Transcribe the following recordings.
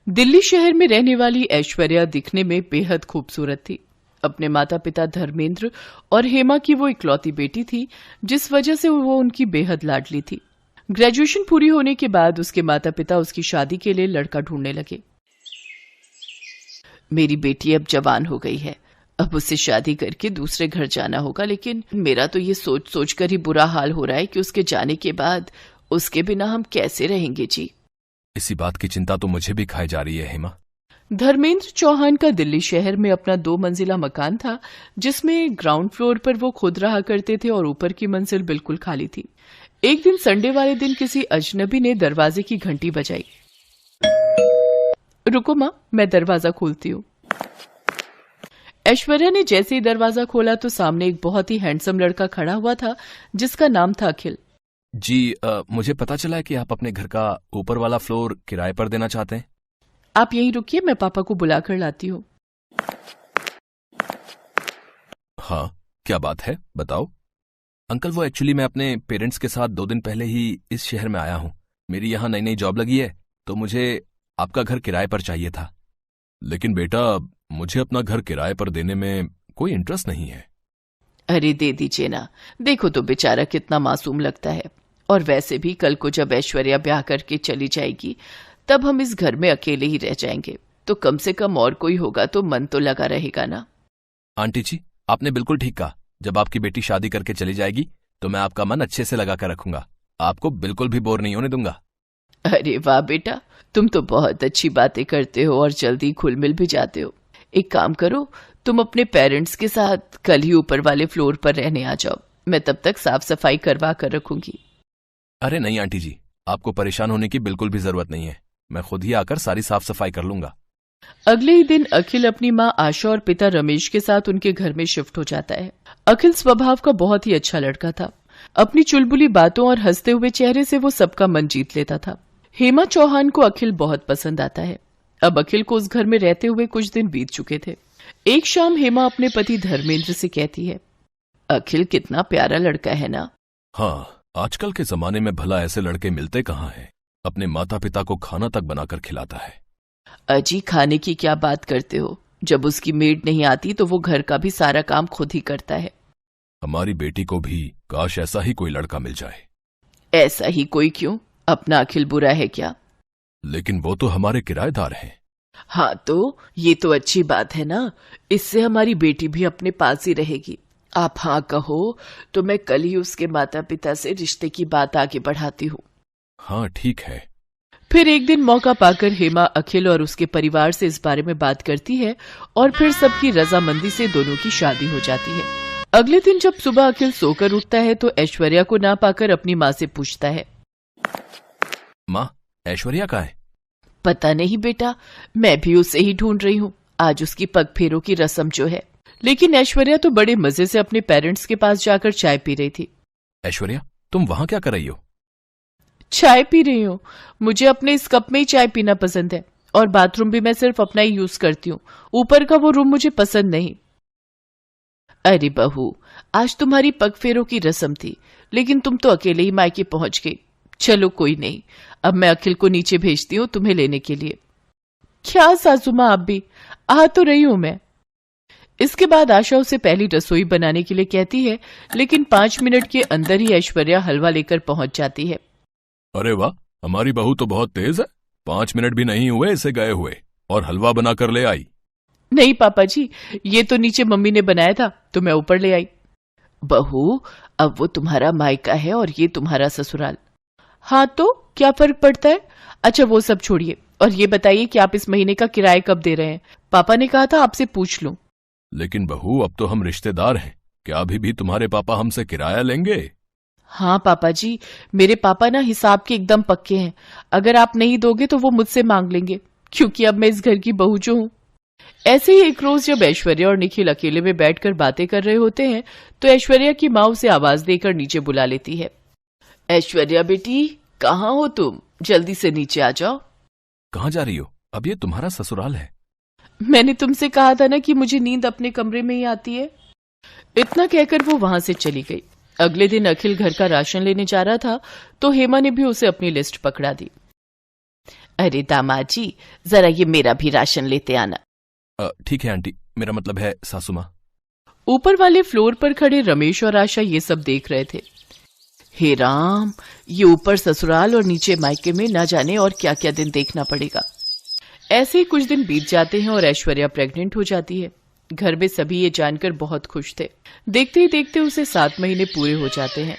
दिल्ली शहर में रहने वाली ऐश्वर्या दिखने में बेहद खूबसूरत थी। अपने माता पिता धर्मेंद्र और हेमा की वो इकलौती बेटी थी, जिस वजह से वो उनकी बेहद लाडली थी। ग्रेजुएशन पूरी होने के बाद उसके माता पिता उसकी शादी के लिए लड़का ढूंढने लगे। मेरी बेटी अब जवान हो गई है, अब उससे शादी करके दूसरे घर जाना होगा, लेकिन मेरा तो ये सोच सोच कर ही बुरा हाल हो रहा है कि उसके जाने के बाद उसके बिना हम कैसे रहेंगे जी। इसी बात की चिंता तो मुझे भी खाई जा रही है हेमा। धर्मेंद्र चौहान का दिल्ली शहर में अपना 2 मंजिला मकान था, जिसमें ग्राउंड फ्लोर पर वो खुद रहा करते थे और ऊपर की मंजिल बिल्कुल खाली थी। एक दिन संडे वाले दिन किसी अजनबी ने दरवाजे की घंटी बजाई। रुको माँ, मैं दरवाजा खोलती हूँ। ऐश्वर्या ने जैसे ही दरवाजा खोला तो सामने एक बहुत ही हैंडसम लड़का खड़ा हुआ था, जिसका नाम था अखिल। जी मुझे पता चला है कि आप अपने घर का ऊपर वाला फ्लोर किराए पर देना चाहते हैं। आप यहीं रुकिए, मैं पापा को बुलाकर लाती हूँ। हाँ, क्या बात है, बताओ। अंकल, वो एक्चुअली मैं अपने पेरेंट्स के साथ 2 दिन पहले ही इस शहर में आया हूँ। मेरी यहाँ नई नई जॉब लगी है, तो मुझे आपका घर किराए पर चाहिए था। लेकिन बेटा, मुझे अपना घर किराए पर देने में कोई इंटरेस्ट नहीं है। अरे दे दीजिए ना, देखो तो बेचारा कितना मासूम लगता है। और वैसे भी कल को जब ऐश्वर्या ब्याह करके चली जाएगी, तब हम इस घर में अकेले ही रह जाएंगे, तो कम से कम और कोई होगा तो मन तो लगा रहेगा ना। आंटी जी, आपने बिल्कुल ठीक कहा। जब आपकी बेटी शादी करके चली जाएगी तो मैं आपका मन अच्छे से लगा कर रखूंगा, आपको बिल्कुल भी बोर नहीं होने दूंगा। अरे वाह बेटा, तुम तो बहुत अच्छी बातें करते हो और जल्दी घुल मिल भी जाते हो। एक काम करो, तुम अपने पेरेंट्स के साथ कल ही ऊपर वाले फ्लोर पर रहने आ जाओ, मैं तब तक साफ सफाई करवा कर रखूंगी। अरे नहीं आंटी जी, आपको परेशान होने की बिल्कुल भी जरूरत नहीं है, मैं खुद ही आकर सारी साफ सफाई कर लूंगा। अगले ही दिन अखिल अपनी माँ आशा और पिता रमेश के साथ उनके घर में शिफ्ट हो जाता है। अखिल स्वभाव का बहुत ही अच्छा लड़का था। अपनी चुलबुली बातों और हंसते हुए चेहरे से वो सबका मन जीत लेता था। हेमा चौहान को अखिल बहुत पसंद आता है। अब अखिल को उस घर में रहते हुए कुछ दिन बीत चुके थे। एक शाम हेमा अपने पति धर्मेंद्र से कहती है, अखिल कितना प्यारा लड़का है ना। हाँ, आजकल के जमाने में भला ऐसे लड़के मिलते कहाँ हैं। अपने माता पिता को खाना तक बनाकर खिलाता है। अजी, खाने की क्या बात करते हो, जब उसकी मेड नहीं आती तो वो घर का भी सारा काम खुद ही करता है। हमारी बेटी को भी काश ऐसा ही कोई लड़का मिल जाए। ऐसा ही कोई क्यों, अपना अखिल बुरा है क्या? लेकिन वो तो हमारे किराएदार हैं। हाँ तो ये तो अच्छी बात है ना, इससे हमारी बेटी भी अपने पास ही रहेगी। आप हाँ कहो तो मैं कल ही उसके माता पिता से रिश्ते की बात आगे बढ़ाती हूँ। हाँ ठीक है। फिर एक दिन मौका पाकर हेमा अखिल और उसके परिवार से इस बारे में बात करती है और फिर सबकी रजामंदी से दोनों की शादी हो जाती है। अगले दिन जब सुबह अखिल सोकर उठता है तो ऐश्वर्या को ना पाकर अपनी माँ से पूछता है, माँ, ऐश्वर्या कहाँ है? पता नहीं बेटा, मैं भी उसे ही ढूंढ रही हूँ। आज उसकी पग फेरों की रस्म जो है। लेकिन ऐश्वर्या तो बड़े मजे से अपने पेरेंट्स के पास जाकर चाय पी रही थी। ऐश्वर्या, तुम वहां क्या कर रही हो? चाय पी रही हूँ, मुझे अपने इस कप में ही चाय पीना पसंद है और बाथरूम भी मैं सिर्फ अपना ही यूज करती हूँ, ऊपर का वो रूम मुझे पसंद नहीं। अरे बहू, आज तुम्हारी पग फेरों की रस्म थी, लेकिन तुम तो अकेले ही मायके पहुंच गई। चलो कोई नहीं, अब मैं अखिल को नीचे भेजती हूँ तुम्हें लेने के लिए। क्या सासू माँ, आप भी आ तो रही हूं मैं। इसके बाद आशा उसे पहली रसोई बनाने के लिए कहती है, लेकिन 5 मिनट के अंदर ही ऐश्वर्या हलवा लेकर पहुंच जाती है। अरे वाह, हमारी बहू तो बहुत तेज है। 5 मिनट भी नहीं हुए इसे गए हुए और हलवा बनाकर ले आई। नहीं पापा जी, ये तो नीचे मम्मी ने बनाया था तो मैं ऊपर ले आई। बहू, अब वो तुम्हारा मायका है और ये तुम्हारा ससुराल। हाँ तो क्या फर्क पड़ता है। अच्छा वो सब छोड़िए और ये बताइए कि आप इस महीने का किराया कब दे रहे हैं? पापा ने कहा था आपसे पूछ लूं। लेकिन बहू, अब तो हम रिश्तेदार हैं, क्या अभी भी तुम्हारे पापा हमसे किराया लेंगे? हाँ पापा जी, मेरे पापा ना हिसाब के एकदम पक्के हैं। अगर आप नहीं दोगे तो वो मुझसे मांग लेंगे, क्योंकि अब मैं इस घर की बहू जो हूँ। ऐसे ही एक रोज जब ऐश्वर्या और निखिल अकेले में बैठकर बातें कर रहे होते हैं तो ऐश्वर्या की माँ उसे आवाज देकर नीचे बुला लेती है। ऐश्वर्या बेटी, कहाँ हो तुम? जल्दी से नीचे आ जाओ। कहाँ जा रही हो? अब ये तुम्हारा ससुराल है। मैंने तुमसे कहा था ना कि मुझे नींद अपने कमरे में ही आती है। इतना कहकर वो वहां से चली गई। अगले दिन अखिल घर का राशन लेने जा रहा था तो हेमा ने भी उसे अपनी लिस्ट पकड़ा दी। अरे दामाद जी, जरा ये मेरा भी राशन लेते आना। ठीक है आंटी, मेरा मतलब है सासू माँ। ऊपर वाले फ्लोर पर खड़े रमेश और आशा ये सब देख रहे थे। हे राम, ये ऊपर ससुराल और नीचे मायके में ना जाने और क्या क्या दिन देखना पड़ेगा। ऐसे ही कुछ दिन बीत जाते हैं और ऐश्वर्या प्रेग्नेंट हो जाती है। घर में सभी ये जानकर बहुत खुश थे। देखते ही देखते उसे 7 महीने पूरे हो जाते हैं।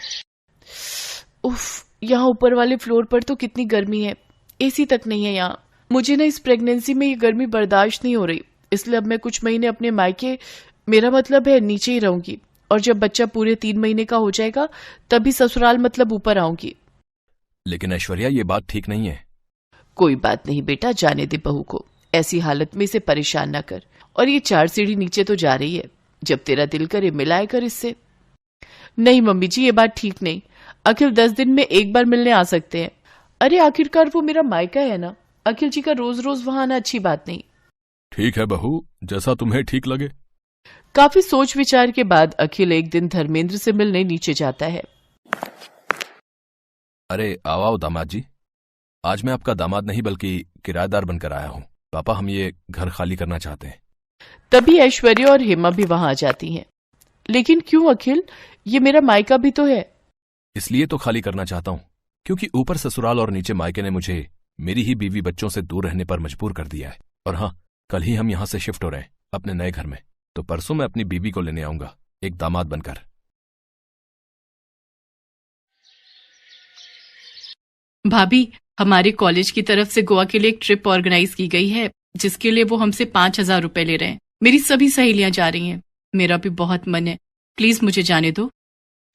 उफ, यहाँ ऊपर वाले फ्लोर पर तो कितनी गर्मी है, एसी तक नहीं है यहाँ। मुझे ना इस प्रेगनेंसी में ये गर्मी बर्दाश्त नहीं हो रही, इसलिए अब मैं कुछ महीने अपने मायके, मेरा मतलब है नीचे ही रहूंगी, और जब बच्चा पूरे 3 महीने का हो जाएगा तभी ससुराल मतलब ऊपर आऊंगी। लेकिन ऐश्वर्या, ये बात ठीक नहीं है। कोई बात नहीं बेटा, जाने दे बहू को, ऐसी हालत में इसे परेशान ना कर। और ये 4 सीढ़ी नीचे तो जा रही है, जब तेरा दिल करे मिलाए कर इससे। नहीं मम्मी जी, ये बात ठीक नहीं। अखिल 10 दिन में एक बार मिलने आ सकते हैं। अरे आखिरकार वो मेरा मायका है ना, अखिल जी का रोज रोज वहां आना अच्छी बात नहीं। ठीक है बहू, जैसा तुम्हें ठीक लगे। काफी सोच विचार के बाद अखिल एक दिन धर्मेंद्र से मिलने नीचे जाता है। अरे आओ आओ दामाद जी, आज मैं आपका दामाद नहीं बल्कि किराएदार बनकर आया हूँ। पापा, हम ये घर खाली करना चाहते हैं। तभी ऐश्वर्या और हेमा भी वहां आ जाती हैं। लेकिन क्यों अखिल, ये मेरा मायका भी तो है। इसलिए तो खाली करना चाहता हूँ क्योंकि ऊपर ससुराल और नीचे मायके ने मुझे मेरी ही बीवी बच्चों से दूर रहने पर मजबूर कर दिया है। और हाँ, कल ही हम यहाँ से शिफ्ट हो रहे हैं अपने नए घर में, तो परसों मैं अपनी बीवी को लेने आऊंगा एक दामाद बनकर। भाभी, हमारे कॉलेज की तरफ से गोवा के लिए एक ट्रिप ऑर्गेनाइज की गई है, जिसके लिए वो हमसे 5,000 रुपए ले रहे हैं। मेरी सभी सहेलियां जा रही हैं, मेरा भी बहुत मन है, प्लीज मुझे जाने दो।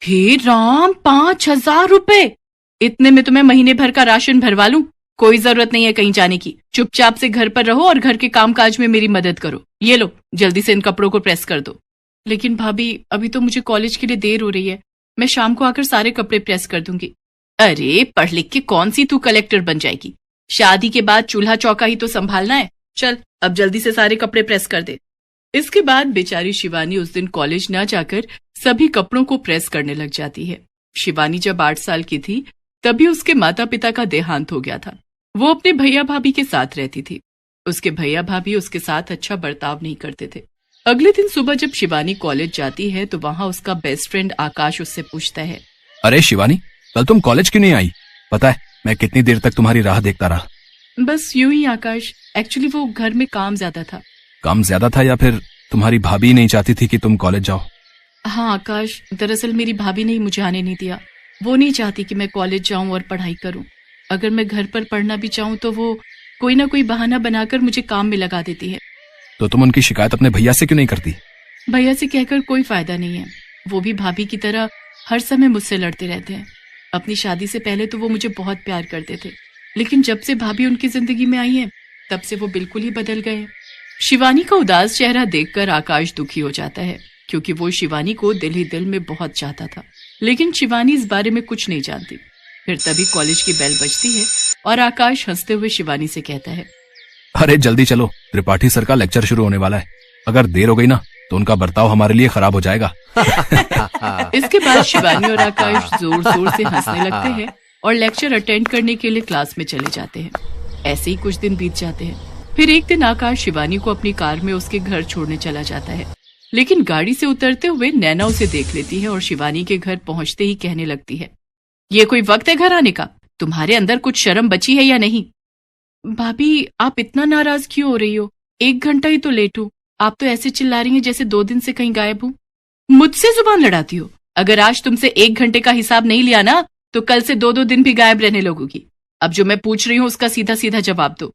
हे राम, 5,000 रुपए! इतने में तो मैं महीने भर का राशन भरवा लूं। कोई जरूरत नहीं है कहीं जाने की, चुपचाप से घर पर रहो और घर के कामकाज में मेरी मदद करो। ये लो, जल्दी से इन कपड़ों को प्रेस कर दो। लेकिन भाभी, अभी तो मुझे कॉलेज के लिए देर हो रही है, मैं शाम को आकर सारे कपड़े प्रेस कर दूंगी। अरे पढ़ लिख के कौन सी तू कलेक्टर बन जाएगी, शादी के बाद चूल्हा चौका ही तो संभालना है। चल अब जल्दी से सारे कपड़े प्रेस कर दे। इसके बाद बेचारी शिवानी उस दिन कॉलेज न जाकर सभी कपड़ों को प्रेस करने लग जाती है। शिवानी जब 8 साल की थी तभी उसके माता पिता का देहांत हो गया था। वो अपने भैया भाभी के साथ रहती थी। उसके भैया भाभी उसके साथ अच्छा बर्ताव नहीं करते थे। अगले दिन सुबह जब शिवानी कॉलेज जाती है तो वहाँ उसका बेस्ट फ्रेंड आकाश उससे पूछता है, अरे शिवानी, कल तुम कॉलेज क्यों नहीं आई? पता है मैं कितनी देर तक तुम्हारी राह देखता रहा। बस यूं ही आकाश, एक्चुअली वो घर में काम ज्यादा था। काम ज्यादा था या फिर तुम्हारी भाभी नहीं चाहती थी कि तुम कॉलेज जाओ? हाँ आकाश, दरअसल मेरी भाभी ने ही मुझे आने नहीं दिया। वो नहीं चाहती कि मैं कॉलेज जाऊं और पढ़ाई करूं। अगर मैं घर पर पढ़ना भी चाहूं तो वो कोई ना कोई बहाना बनाकर मुझे काम में लगा देती है। तो तुम उनकी शिकायत अपने भैया से क्यों नहीं करती? भैया से कहकर कोई फायदा नहीं है, वो भी भाभी की तरह हर समय मुझसे लड़ते रहते हैं। अपनी शादी से पहले तो वो मुझे बहुत प्यार करते थे, लेकिन जब से भाभी उनकी जिंदगी में आई है तब से वो बिल्कुल ही बदल गए। शिवानी का उदास चेहरा देखकर आकाश दुखी हो जाता है, क्योंकि वो शिवानी को दिल ही दिल में बहुत चाहता था। लेकिन शिवानी इस बारे में कुछ नहीं जानती। फिर तभी कॉलेज की बेल बजती है और आकाश हंसते हुए शिवानी से कहता है, अरे जल्दी चलो, त्रिपाठी सर का लेक्चर शुरू होने वाला है। अगर देर हो गई ना तो उनका बर्ताव हमारे लिए खराब हो जाएगा। इसके बाद शिवानी और आकाश जोर जोर से हंसने लगते हैं और लेक्चर अटेंड करने के लिए क्लास में चले जाते हैं। ऐसे ही कुछ दिन बीत जाते हैं। फिर एक दिन आकाश शिवानी को अपनी कार में उसके घर छोड़ने चला जाता है, लेकिन गाड़ी से उतरते हुए नैना उसे देख लेती है और शिवानी के घर पहुंचते ही कहने लगती है, ये कोई वक्त है घर आने का? तुम्हारे अंदर कुछ शर्म बची है या नहीं? भाभी, आप इतना नाराज क्यों हो रही हो? 1 घंटा ही तो लेट हूँ, आप तो ऐसे चिल्ला रही हैं जैसे 2 दिन से कहीं गायब हूँ। मुझसे जुबान लड़ाती हो? अगर आज तुमसे 1 घंटे का हिसाब नहीं लिया ना तो कल से 2-2 दिन भी गायब रहने लगोगी। अब जो मैं पूछ रही हूँ उसका सीधा सीधा जवाब दो।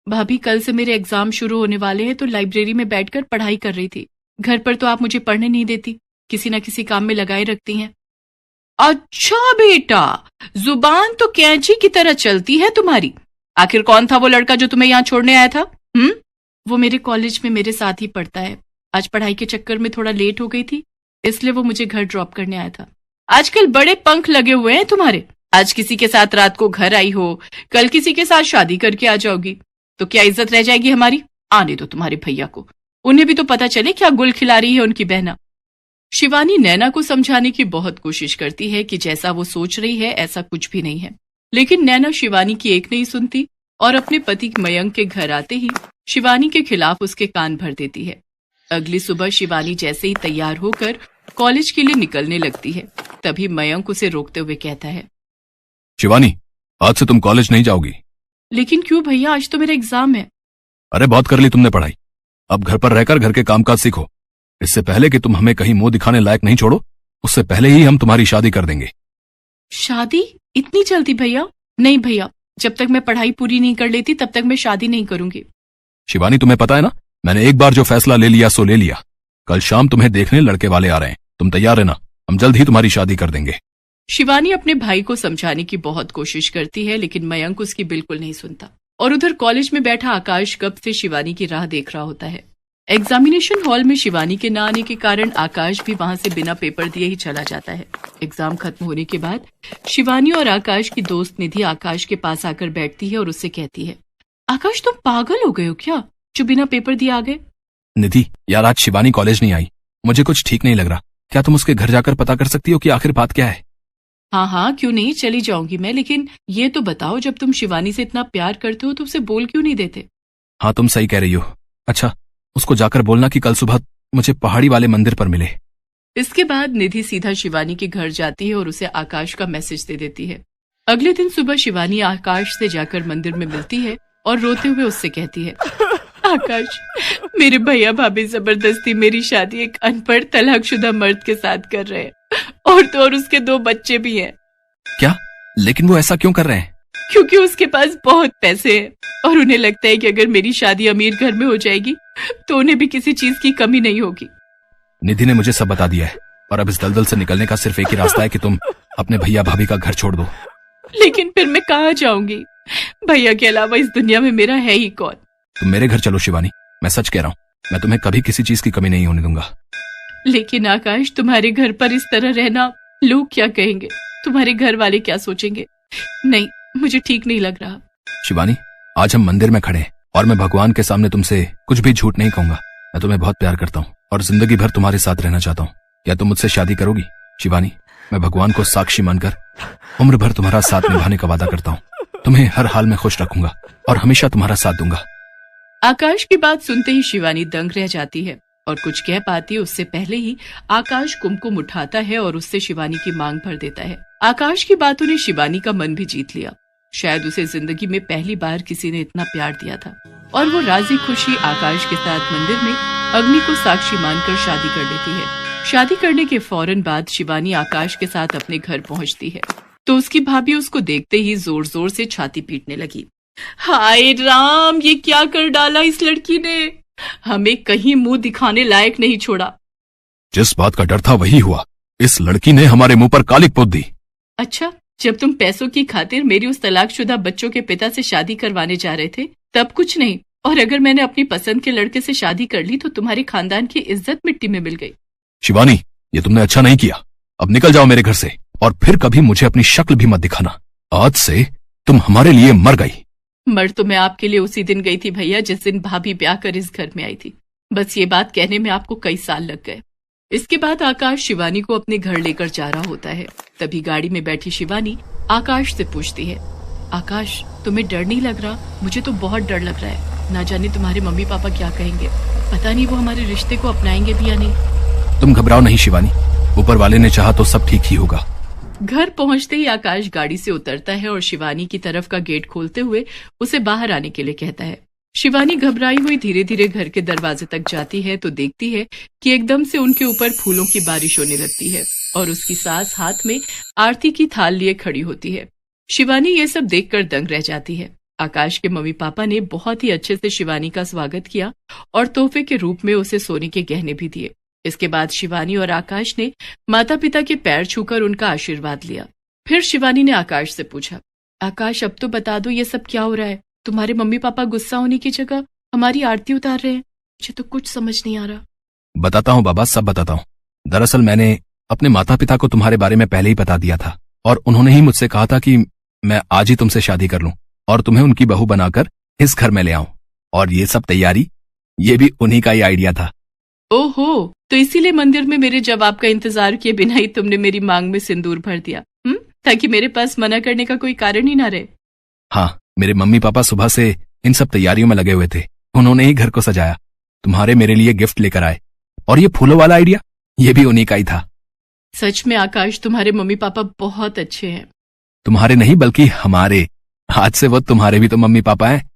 भाभी, कल से मेरे एग्जाम शुरू होने वाले हैं तो लाइब्रेरी में बैठकर पढ़ाई कर रही थी। घर पर तो आप मुझे पढ़ने नहीं देती, किसी न किसी काम में लगाए रखती हैं। अच्छा बेटा, जुबान तो कैंची की तरह चलती है तुम्हारी। आखिर कौन था वो लड़का जो तुम्हें यहाँ छोड़ने आया था? वो मेरे कॉलेज में मेरे साथ ही पढ़ता है। आज पढ़ाई के चक्कर में थोड़ा लेट हो गई थी, इसलिए वो मुझे घर ड्रॉप करने आया था। आजकल बड़े पंख लगे हुए हैं तुम्हारे। आज किसी के साथ रात को घर आई हो, कल किसी के साथ शादी करके आ जाओगी, तो क्या इज्जत रह जाएगी हमारी? आने दो तुम्हारे भैया को, उन्हें भी तो पता चले क्या गुल खिला रही है उनकी बहना। शिवानी नैना को समझाने की बहुत कोशिश करती है कि जैसा वो सोच रही है ऐसा कुछ भी नहीं है, लेकिन नैना शिवानी की एक नहीं सुनती और अपने पति मयंक के घर आते ही शिवानी के खिलाफ उसके कान भर देती है। अगली सुबह शिवानी जैसे ही तैयार होकर कॉलेज के लिए निकलने लगती है, तभी मयंक उसे रोकते हुए कहता है, शिवानी, आज से तुम कॉलेज नहीं जाओगी। लेकिन क्यों भैया, आज तो मेरा एग्जाम है। अरे बहुत कर ली तुमने पढ़ाई, अब घर पर रहकर घर के कामकाज सीखो। इससे पहले कि तुम हमें कहीं मुंह दिखाने लायक नहीं छोड़ो, उससे पहले ही हम तुम्हारी शादी कर देंगे। शादी? इतनी जल्दी भैया? नहीं भैया, जब तक मैं पढ़ाई पूरी नहीं कर लेती तब तक मैं शादी नहीं करूंगी। शिवानी, तुम्हें पता है ना, मैंने एक बार जो फैसला ले लिया सो ले लिया। कल शाम तुम्हें देखने लड़के वाले आ रहे हैं, तुम तैयार रहना, हम जल्द ही तुम्हारी शादी कर देंगे। शिवानी अपने भाई को समझाने की बहुत कोशिश करती है, लेकिन मयंक उसकी बिल्कुल नहीं सुनता। और उधर कॉलेज में बैठा आकाश कब से शिवानी की राह देख रहा होता है। एग्जामिनेशन हॉल में शिवानी के न आने के कारण आकाश भी वहां से बिना पेपर दिए ही चला जाता है। एग्जाम खत्म होने के बाद शिवानी और आकाश की दोस्त निधि आकाश के पास आकर बैठती है और उससे कहती है, आकाश तुम पागल हो गए हो क्या, जो बिना पेपर दिए आ गए? निधि यार, आज शिवानी कॉलेज नहीं आई, मुझे कुछ ठीक नहीं लग रहा। क्या तुम उसके घर जाकर पता कर सकती हो कि आखिर बात क्या है? हाँ, क्यों नहीं, चली जाऊंगी मैं, लेकिन ये तो बताओ, जब तुम शिवानी से इतना प्यार करते हो तो उसे बोल क्यों नहीं देते? हाँ, तुम सही कह रही हो। अच्छा, उसको जाकर बोलना कि कल सुबह मुझे पहाड़ी वाले मंदिर पर मिले। इसके बाद निधि सीधा शिवानी के घर जाती है और उसे आकाश का मैसेज दे देती है। अगले दिन सुबह शिवानी आकाश से जाकर मंदिर में मिलती है और रोते हुए उससे कहती है, आकाश, मेरे भैया भाभी जबरदस्ती मेरी शादी एक अनपढ़ तलाकशुदा मर्द के साथ कर रहे हैं, और तो और उसके 2 बच्चे भी हैं। क्या? लेकिन वो ऐसा क्यों कर रहे हैं? क्योंकि उसके पास बहुत पैसे हैं और उन्हें लगता है कि अगर मेरी शादी अमीर घर में हो जाएगी तो उन्हें भी किसी चीज की कमी नहीं होगी। निधि ने मुझे सब बता दिया है और अब इस दलदल से निकलने का सिर्फ एक ही रास्ता है कि तुम अपने भैया भाभी का घर छोड़ दो। लेकिन फिर मैं कहाँ जाऊंगी? भैया के अलावा इस दुनिया में मेरा है ही कौन? तुम मेरे घर चलो शिवानी, मैं सच कह रहा हूँ, मैं तुम्हें कभी किसी चीज की कमी नहीं होने दूंगा। लेकिन आकाश, तुम्हारे घर पर इस तरह रहना लोग क्या कहेंगे? तुम्हारे घर वाले क्या सोचेंगे? नहीं, मुझे ठीक नहीं लग रहा। शिवानी, आज हम मंदिर में खड़े हैं और मैं भगवान के सामने तुमसे कुछ भी झूठ नहीं कहूंगा। मैं तुम्हें बहुत प्यार करता हूँ और जिंदगी भर तुम्हारे साथ रहना चाहता हूँ। क्या तुम मुझसे शादी करोगी? शिवानी, मैं भगवान को साक्षी मानकर उम्र भर तुम्हारा साथ निभाने का वादा करता हूँ। तुम्हें हर हाल में खुश रखूंगा और हमेशा तुम्हारा साथ दूंगा। आकाश की बात सुनते ही शिवानी दंग रह जाती है और कुछ कह पाती उससे पहले ही आकाश कुमकुम उठाता है और उससे शिवानी की मांग भर देता है। आकाश की बातों ने शिवानी का मन भी जीत लिया। शायद उसे जिंदगी में पहली बार किसी ने इतना प्यार दिया था और वो राजी खुशी आकाश के साथ मंदिर में अग्नि को साक्षी मानकर शादी कर लेती है। शादी करने के फौरन बाद शिवानी आकाश के साथ अपने घर पहुंचती है तो उसकी भाभी उसको देखते ही जोर जोर से छाती पीटने लगी। हाय राम, ये क्या कर डाला इस लड़की ने, हमें कहीं मुंह दिखाने लायक नहीं छोड़ा। जिस बात का डर था वही हुआ, इस लड़की ने हमारे मुंह पर कालिक पोत दी। अच्छा, जब तुम पैसों की खातिर मेरी उस तलाकशुदा बच्चों के पिता से शादी करवाने जा रहे थे तब कुछ नहीं, और अगर मैंने अपनी पसंद के लड़के से शादी कर ली तो तुम्हारे खानदान की इज्जत मिट्टी में मिल गई। शिवानी, ये तुमने अच्छा नहीं किया, अब निकल जाओ मेरे घर से और फिर कभी मुझे अपनी शक्ल भी मत दिखाना। आज से तुम हमारे लिए मर गई। मर तो मैं आपके लिए उसी दिन गई थी भैया जिस दिन भाभी ब्याह कर इस घर में आई थी, बस ये बात कहने में आपको कई साल लग गए। इसके बाद आकाश शिवानी को अपने घर लेकर जा रहा होता है। तभी गाड़ी में बैठी शिवानी आकाश से पूछती है, आकाश, तुम्हें डर नहीं लग रहा? मुझे तो बहुत डर लग रहा है, ना जाने तुम्हारे मम्मी पापा क्या कहेंगे, पता नहीं वो हमारे रिश्ते को अपनाएंगे भी या नहीं। तुम घबराओ नहीं शिवानी, ऊपर वाले ने चाहा तो सब ठीक ही होगा। घर पहुंचते ही आकाश गाड़ी से उतरता है और शिवानी की तरफ का गेट खोलते हुए उसे बाहर आने के लिए कहता है। शिवानी घबराई हुई धीरे धीरे घर के दरवाजे तक जाती है तो देखती है कि एकदम से उनके ऊपर फूलों की बारिश होने लगती है और उसकी सास हाथ में आरती की थाल लिए खड़ी होती है। शिवानी ये सब देखकर दंग रह जाती है। आकाश के मम्मी पापा ने बहुत ही अच्छे से शिवानी का स्वागत किया और तोहफे के रूप में उसे सोने के गहने भी दिए। इसके बाद शिवानी और आकाश ने माता पिता के पैर छूकर उनका आशीर्वाद लिया। फिर शिवानी ने आकाश से पूछा, आकाश, अब तो बता दो ये सब क्या हो रहा है? तुम्हारे मम्मी पापा गुस्सा होने की जगह हमारी आरती उतार रहे हैं, मुझे तो कुछ समझ नहीं आ रहा। बताता हूँ बाबा, सब बताता हूँ। दरअसल मैंने अपने माता पिता को तुम्हारे बारे में पहले ही बता दिया था और उन्होंने ही मुझसे कहा था कि मैं आज ही तुमसे शादी कर लूं और तुम्हें उनकी बहू बनाकर इस घर में ले आऊं। और ये सब तैयारी, ये भी उन्हीं का ही आइडिया था। ओहो, तो इसीलिए मंदिर में मेरे जवाब का इंतजार किए बिना ही तुमने मेरी मांग में सिंदूर भर दिया, ताकि मेरे पास मना करने का कोई कारण ही ना रहे। हाँ, मेरे मम्मी पापा सुबह से इन सब तैयारियों में लगे हुए थे। उन्होंने ही घर को सजाया, तुम्हारे मेरे लिए गिफ्ट लेकर आए। और ये फूलों वाला आइडिया, ये भी उन्हीं का ही था। सच में आकाश, तुम्हारे मम्मी पापा बहुत अच्छे हैं। तुम्हारे नहीं बल्कि हमारे। आज से वो तुम्हारे भी तो मम्मी पापा हैं।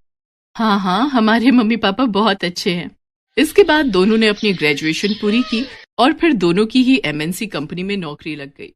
हाँ हाँ, हमारे मम्मी पापा बहुत अच्छे हैं। इसके बाद दोनों ने अपनी ग्रेजुएशन पूरी की और फिर दोनों की ही MNC कंपनी में नौकरी लग गई।